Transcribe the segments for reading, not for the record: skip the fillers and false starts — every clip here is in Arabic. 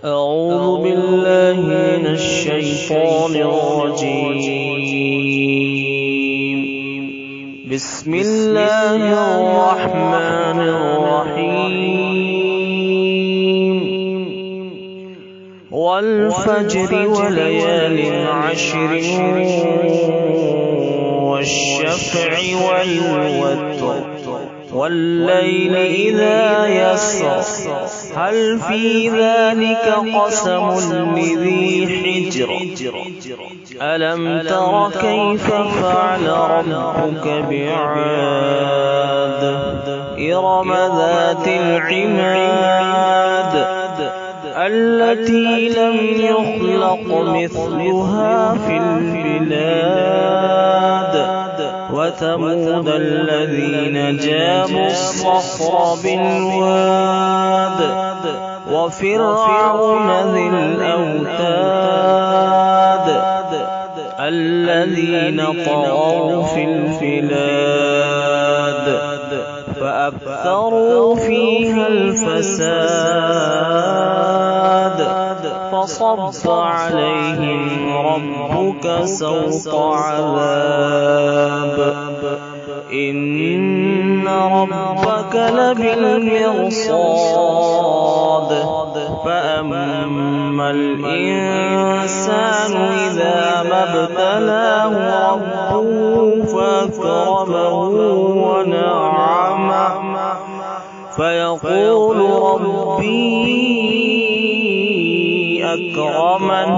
أعوذ بالله من الشيطان الرجيم. بسم الله الرحمن الرحيم. والفجر وليال عشر والشفع والوتر والليل إذا يسر هل في ذلك قسم لذي حجر ألم تر كيف فعل ربك بعاد إرم ذات العماد التي لم يخلق مثلها في البلاد وثمود الذين جابوا الصخر بالواد وفرعون ذي الأوتاد الذين طغوا في البلاد فأكثروا فيها الفساد فصب عليهم ربك سوط عذاب إن ربك لبالمرصاد فأما الإنسان إذا ما ابتلاه ربه فأكرمه ونعمه فيقول ربي أكرمن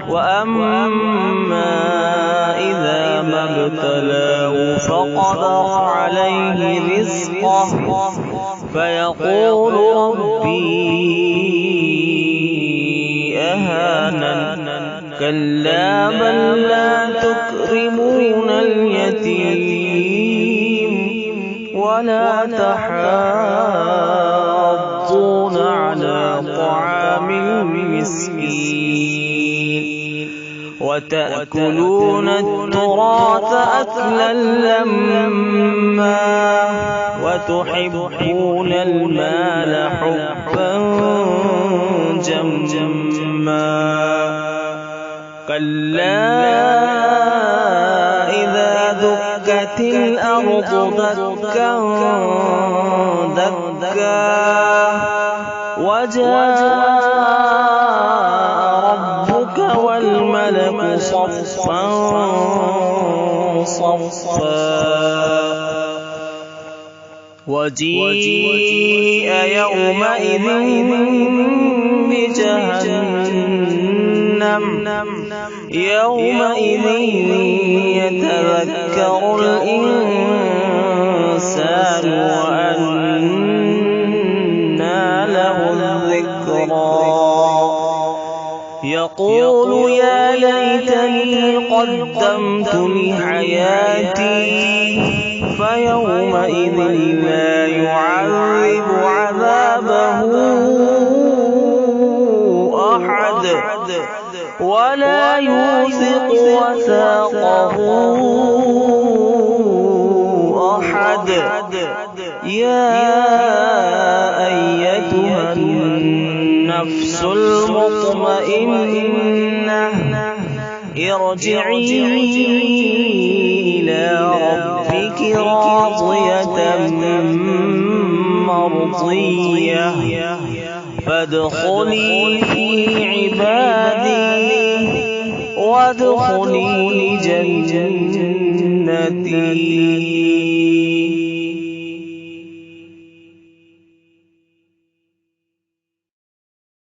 وأما إذا ما ابتلاه فقدر عليه رزقه فيقول ربي أهانن كلا بل لا تكرمون اليتيم ولا تحاضون على طعام المسكين وتأكلون التراث أكلا لما وتحبون المال حبا جما كلا إذا دكت الأرض دكا دكا وجاء ربك والملك صفا صفا وجيء يومئذ بجهنم يومئذ يتذكر الإنسان وأنى له الذكرى يقول يا ليتني قدمت لحياتي فيومئذ لا يعذب عذابه أحد ولا يوثق وثاقه أحد يا أيتها النفس المطمئنة ارجعي إلى ربك راضية مرضية فادخلي في عبادي وادخلي جنتي.